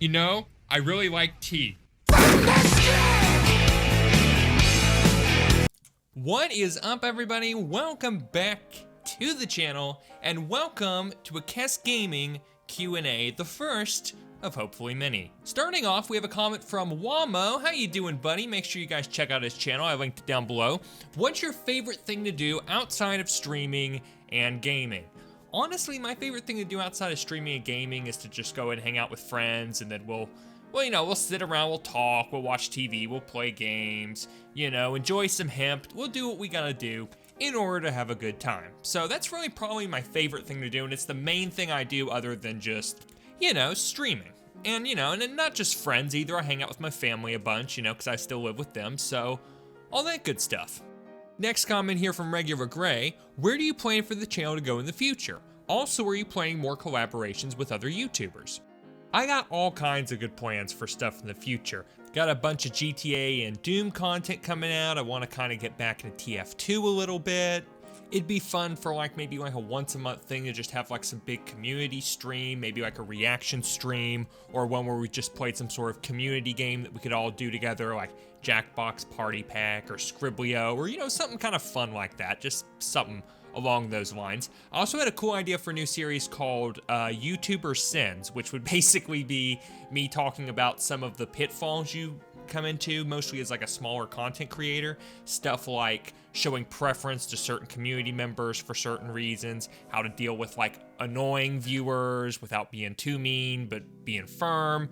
You know, I really like tea. What is up, everybody? Welcome back to the channel, and welcome to a Kess Gaming Q&A, the first of hopefully many. Starting off, we have a comment from Wamo. How you doing, buddy? Make sure you guys check out his channel. I linked it down below. What's your favorite thing to do outside of streaming and gaming? Honestly, my favorite thing to do outside of streaming and gaming is to just go and hang out with friends, and then we'll sit around, we'll talk, we'll watch TV, we'll play games, enjoy some hemp. We'll do what we gotta do in order to have a good time. So that's really probably my favorite thing to do, and it's the main thing I do other than just, streaming. And, and not just friends either. I hang out with my family a bunch, because I still live with them, so all that good stuff. Next comment here from Regular Gray. Where do you plan for the channel to go in the future? Also, are you planning more collaborations with other YouTubers? I got all kinds of good plans for stuff in the future. Got a bunch of GTA and Doom content coming out. I want to kind of get back into TF2 a little bit. It'd be fun for maybe a once a month thing to just have some big community stream, maybe a reaction stream, or one where we just played some sort of community game that we could all do together, like Jackbox Party Pack or Scriblio, or something kind of fun like that, just something along those lines. I also had a cool idea for a new series called YouTuber Sins, which would basically be me talking about some of the pitfalls you come into, mostly as a smaller content creator. Stuff like showing preference to certain community members for certain reasons, how to deal with annoying viewers without being too mean, but being firm.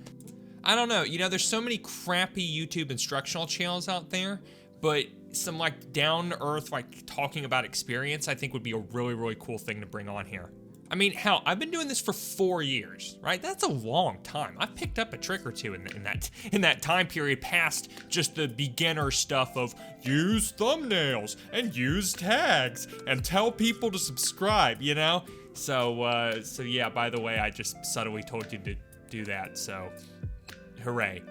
I don't know, there's so many crappy YouTube instructional channels out there, but some down-to-earth talking about experience I think would be a really, really cool thing to bring on here. I mean, hell, I've been doing this for 4 years, right? That's a long time. I've picked up a trick or two in that time period past just the beginner stuff of use thumbnails and use tags and tell people to subscribe, So yeah, by the way, I just subtly told you to do that, so hooray.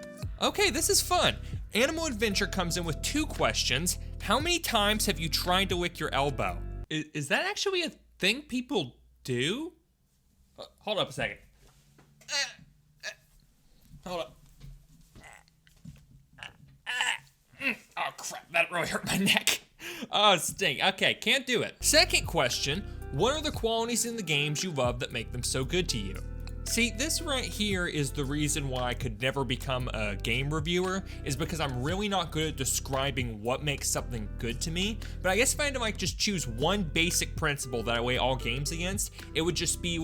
Okay, this is fun. Animal Adventure comes in with 2 questions. How many times have you tried to lick your elbow? Is that actually a thing people do? Hold up a second. Hold up. Oh crap, that really hurt my neck. Oh, stink. Okay, can't do it. Second question, what are the qualities in the games you love that make them so good to you? See, this right here is the reason why I could never become a game reviewer, is because I'm really not good at describing what makes something good to me. But I guess if I had to just choose one basic principle that I weigh all games against, it would just be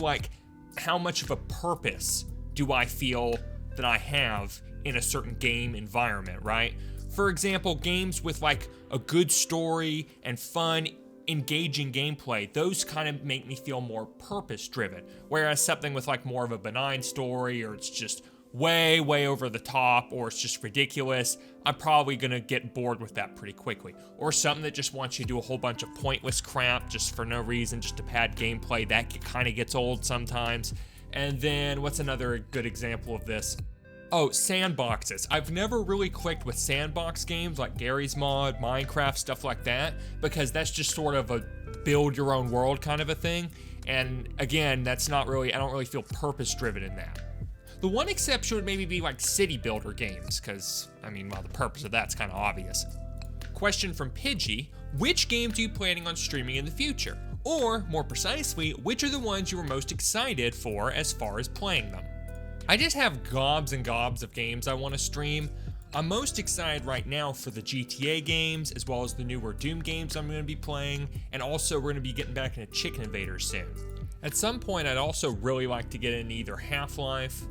how much of a purpose do I feel that I have in a certain game environment, right? For example, games with a good story and fun, engaging gameplay, those kind of make me feel more purpose-driven. Whereas something with more of a benign story, or it's just way over the top, or it's just ridiculous, I'm probably gonna get bored with that pretty quickly. Or something that just wants you to do a whole bunch of pointless crap just for no reason, just to pad gameplay, that kind of gets old sometimes. And then what's another good example of this? Oh, sandboxes. I've never really clicked with sandbox games like Garry's Mod, Minecraft, stuff like that, because that's just sort of a build your own world kind of a thing. And again, I don't really feel purpose driven in that. The one exception would maybe be city builder games, because, the purpose of that's kind of obvious. Question from Pidgey, which games are you planning on streaming in the future? Or, more precisely, which are the ones you were most excited for as far as playing them? I just have gobs and gobs of games I want to stream. I'm most excited right now for the GTA games, as well as the newer Doom games I'm going to be playing, and also we're going to be getting back into Chicken Invaders soon. At some point, I'd also really like to get into either Half-Life,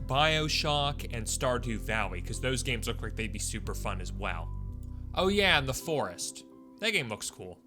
BioShock, and Stardew Valley, because those games look like they'd be super fun as well. Oh yeah, and The Forest. That game looks cool.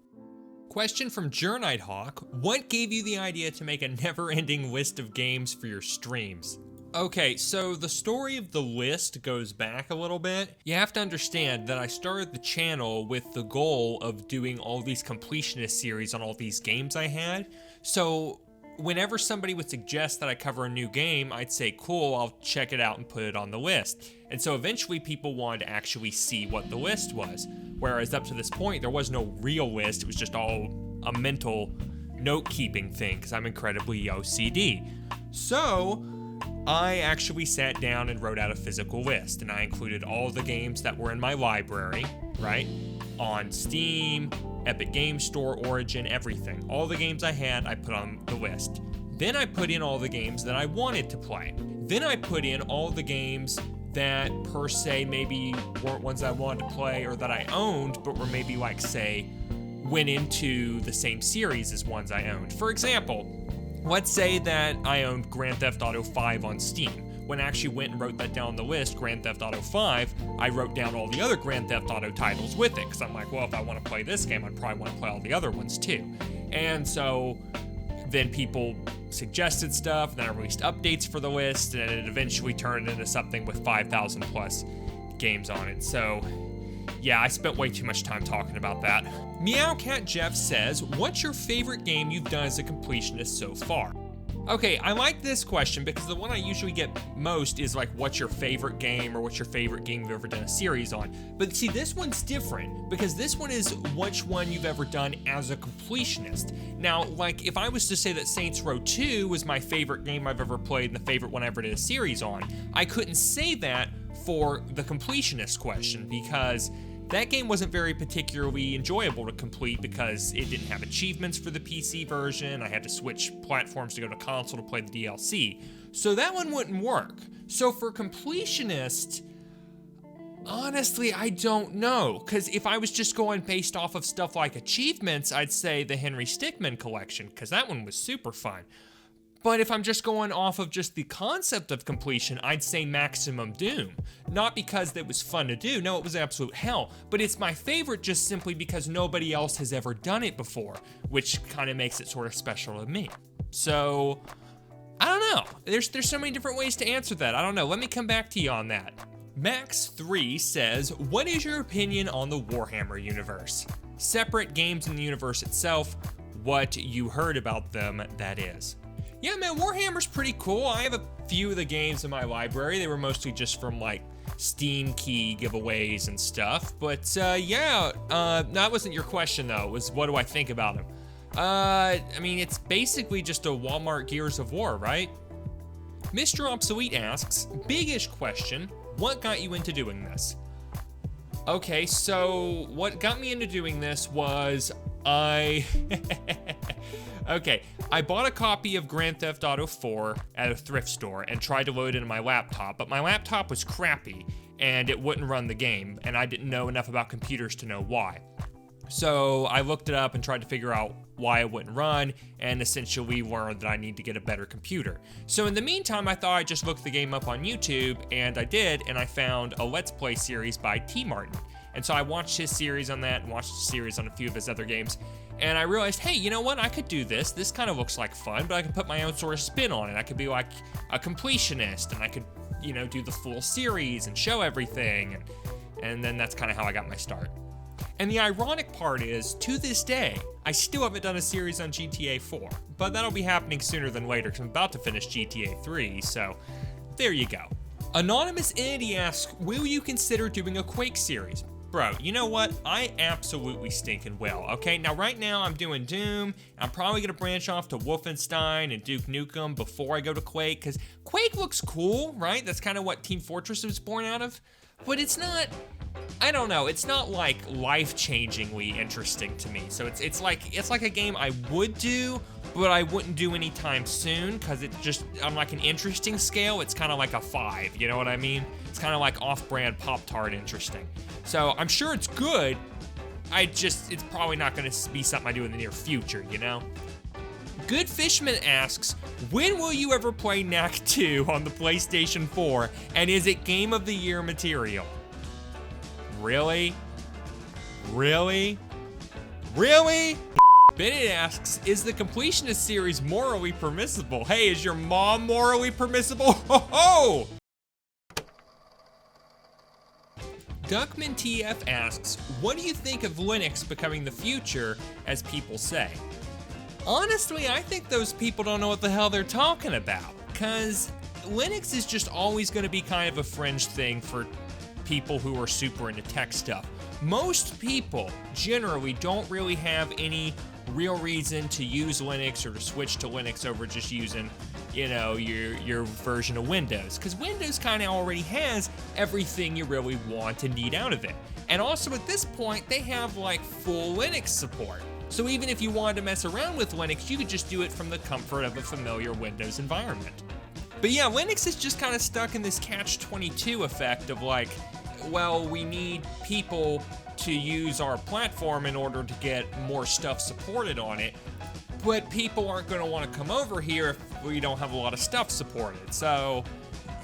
Question from Journeyhawk, what gave you the idea to make a never-ending list of games for your streams? Okay, so the story of the list goes back a little bit. You have to understand that I started the channel with the goal of doing all these completionist series on all these games I had. So whenever somebody would suggest that I cover a new game, I'd say, cool, I'll check it out and put it on the list. And so eventually people wanted to actually see what the list was. Whereas up to this point, there was no real list. It was just all a mental note-keeping thing, because I'm incredibly OCD. So I actually sat down and wrote out a physical list, and I included all the games that were in my library, right? On Steam, Epic Game Store, Origin, everything. All the games I had, I put on the list. Then I put in all the games that I wanted to play. Then I put in all the games that per se maybe weren't ones I wanted to play or that I owned, but were maybe like, say, went into the same series as ones I owned. For example, let's say that I owned Grand Theft Auto 5 on Steam. When I actually went and wrote that down on the list, Grand Theft Auto 5, I wrote down all the other Grand Theft Auto titles with it, because I'm like, well, if I want to play this game, I'd probably want to play all the other ones too. And so then people suggested stuff, and then I released updates for the list, and it eventually turned into something with 5,000 plus games on it. So yeah, I spent way too much time talking about that. Meowcat Jeff says, what's your favorite game you've done as a completionist so far? Okay, I like this question because the one I usually get most is like, what's your favorite game, or what's your favorite game you've ever done a series on? But see, this one's different because this one is which one you've ever done as a completionist. Now, like, if I was to say that Saints Row 2 was my favorite game I've ever played and the favorite one I ever did a series on, I couldn't say that for the completionist question because that game wasn't very particularly enjoyable to complete because it didn't have achievements for the PC version. I had to switch platforms to go to console to play the DLC. So that one wouldn't work. So for completionist, honestly, I don't know. Because if I was just going based off of stuff like achievements, I'd say the Henry Stickmin collection, because that one was super fun. But if I'm just going off of just the concept of completion, I'd say Maximum Doom. Not because it was fun to do, no, it was absolute hell, but it's my favorite just simply because nobody else has ever done it before, which kind of makes it sort of special to me. So, I don't know. There's so many different ways to answer that. I don't know. Let me come back to you on that. Max3 says, what is your opinion on the Warhammer universe? Separate games in the universe itself, what you heard about them, that is. Yeah, man, Warhammer's pretty cool. I have a few of the games in my library. They were mostly just from like Steam key giveaways and stuff. But yeah, that wasn't your question though. It was what do I think about them? I mean, it's basically just a Walmart Gears of War, right? Mr. Obsolete asks, big-ish question, what got you into doing this? Okay, so what got me into doing this was Okay, I bought a copy of Grand Theft Auto 4 at a thrift store and tried to load it into my laptop, but my laptop was crappy and it wouldn't run the game, and I didn't know enough about computers to know why. So I looked it up and tried to figure out why it wouldn't run, and essentially learned that I need to get a better computer. So in the meantime, I thought I'd just look the game up on YouTube, and I did, and I found a Let's Play series by T. Martin. And so I watched his series on that and watched the series on a few of his other games. And I realized, hey, you know what? I could do this. This kind of looks like fun, but I could put my own sort of spin on it. I could be like a completionist, and I could, you know, do the full series and show everything. And then that's kind of how I got my start. And the ironic part is, to this day, I still haven't done a series on GTA 4. But that'll be happening sooner than later, because I'm about to finish GTA 3, so there you go. Anonymous Entity asks, will you consider doing a Quake series? Bro, you know what? I absolutely stinking will, okay? Now, right now, I'm doing Doom. I'm probably gonna branch off to Wolfenstein and Duke Nukem before I go to Quake, because Quake looks cool, right? That's kind of what Team Fortress was born out of. But it's not, I don't know, it's not like life-changingly interesting to me. So it's like a game I would do, but I wouldn't do anytime soon, because it's just, on like an interesting scale, it's kind of like a 5, you know what I mean? It's kind of like off-brand Pop-Tart interesting. So I'm sure it's good, it's probably not gonna be something I do in the near future, you know? Good Fishman asks, when will you ever play Knack II on the PlayStation 4, and is it Game of the Year material? Really? Really? Really? Bennett asks, is the Completionist series morally permissible? Hey, is your mom morally permissible? Ho ho! DuckmanTF asks, what do you think of Linux becoming the future, as people say? Honestly, I think those people don't know what the hell they're talking about, because Linux is just always going to be kind of a fringe thing for people who are super into tech stuff. Most people generally don't really have any real reason to use Linux or to switch to Linux over just using you know, your version of Windows, because Windows kind of already has everything you really want and need out of it. And also at this point, they have like full Linux support. So even if you wanted to mess around with Linux, you could just do it from the comfort of a familiar Windows environment. But yeah, Linux is just kind of stuck in this catch-22 effect of like, well, we need people to use our platform in order to get more stuff supported on it, but people aren't going to want to come over here if we don't have a lot of stuff supported. So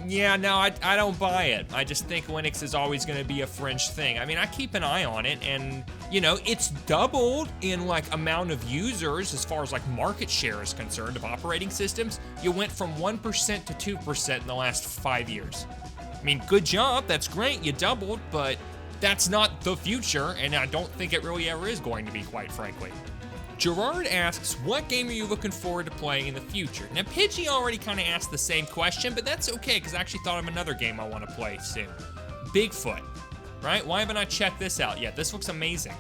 yeah, no, I don't buy it. I just think Linux is always going to be a fringe thing. I mean, I keep an eye on it, and you know, it's doubled in like amount of users as far as like market share is concerned of operating systems. You went from 1% to 2% in the last 5 years. I mean, good job, that's great, you doubled, but that's not the future, and I don't think it really ever is going to be, quite frankly. Gerard asks, what game are you looking forward to playing in the future? Now, Pidgey already kind of asked the same question, but that's okay, because I actually thought of another game I want to play soon. Bigfoot, right? Why haven't I checked this out yet? This looks amazing.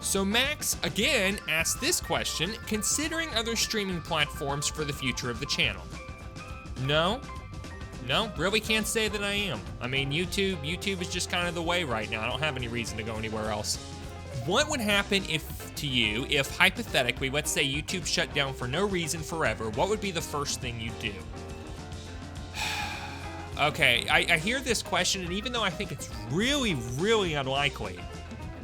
So Max, again, asked this question, considering other streaming platforms for the future of the channel. No, really can't say that I am. I mean, YouTube is just kind of the way right now. I don't have any reason to go anywhere else. What would happen to you if, hypothetically, let's say YouTube shut down for no reason forever, what would be the first thing you'd do? Okay, I hear this question, and even though I think it's really, really unlikely,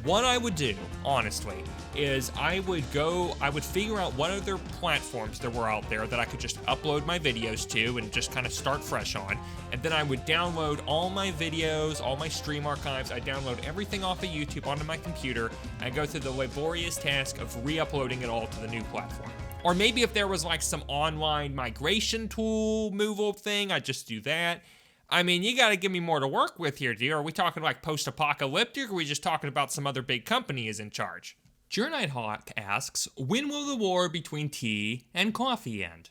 what I would do, honestly, is I would figure out what other platforms there were out there that I could just upload my videos to and just kind of start fresh on. And then I would download all my videos, all my stream archives. I download everything off of YouTube onto my computer and go through the laborious task of re-uploading it all to the new platform. Or maybe if there was like some online migration tool removal thing, I'd just do that. I mean, you gotta give me more to work with here, dear. Are we talking like post-apocalyptic, or are we just talking about some other big company is in charge? Nighthawk asks, when will the war between tea and coffee end?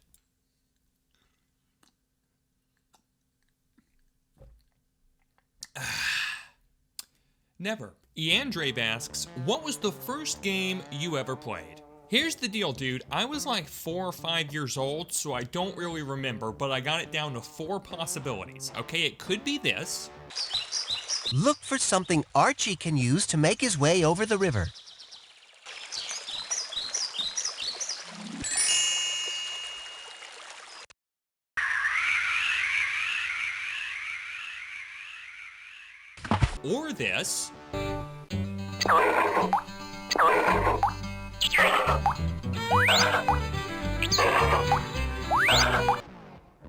Never. Iandrave asks, what was the first game you ever played? Here's the deal, dude. I was like 4 or 5 years old, so I don't really remember, but I got it down to 4 possibilities. Okay, it could be this. Look for something Archie can use to make his way over the river. Or this.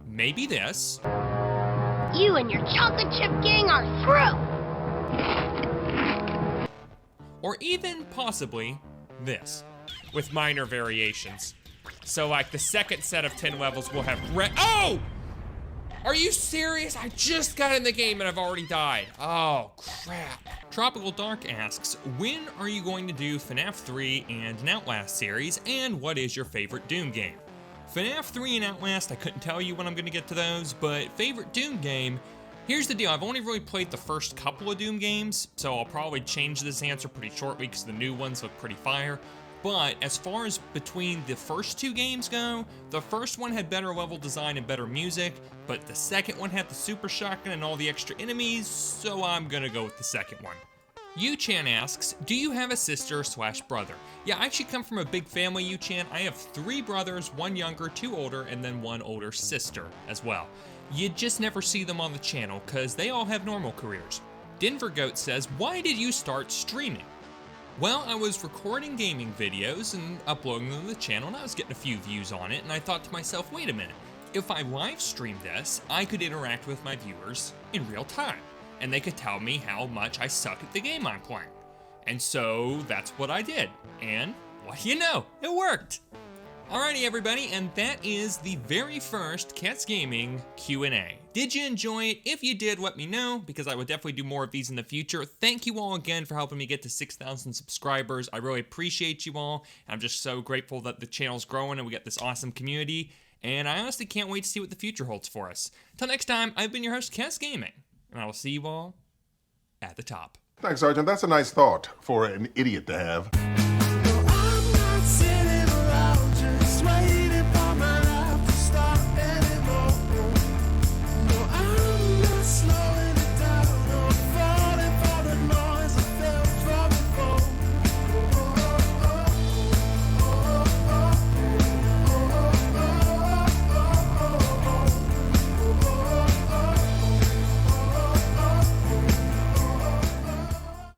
Maybe this. You and your chocolate chip gang are through! Or even, possibly, this, with minor variations. So like the second set of 10 levels will have Oh! Are you serious? I just got in the game and I've already died. Oh, crap. Tropical Dark asks, when are you going to do FNAF 3 and an Outlast series, and what is your favorite Doom game? FNAF 3 and Outlast, I couldn't tell you when I'm gonna get to those, but favorite Doom game, here's the deal, I've only really played the first couple of Doom games, so I'll probably change this answer pretty shortly because the new ones look pretty fire. But as far as between the first 2 games go, the first one had better level design and better music, but the second one had the super shotgun and all the extra enemies, so I'm gonna go with the second one. Yu-chan asks, do you have a sister/brother? Yeah, I actually come from a big family, Yu-chan. I have 3 brothers, 1 younger, 2 older, and then 1 older sister as well. You just never see them on the channel, cause they all have normal careers. Denver Goat says, why did you start streaming? Well, I was recording gaming videos and uploading them to the channel, and I was getting a few views on it, and I thought to myself, wait a minute, if I live stream this, I could interact with my viewers in real time, and they could tell me how much I suck at the game I'm playing. And so that's what I did, and what do you know, it worked! Alrighty everybody, and that is the very first Cats Gaming Q&A. Did you enjoy it? If you did, let me know, because I would definitely do more of these in the future. Thank you all again for helping me get to 6,000 subscribers. I really appreciate you all. I'm just so grateful that the channel's growing and we got this awesome community, and I honestly can't wait to see what the future holds for us. Till next time, I've been your host, Cats Gaming, and I will see you all at the top. Thanks, Sergeant. That's a nice thought for an idiot to have.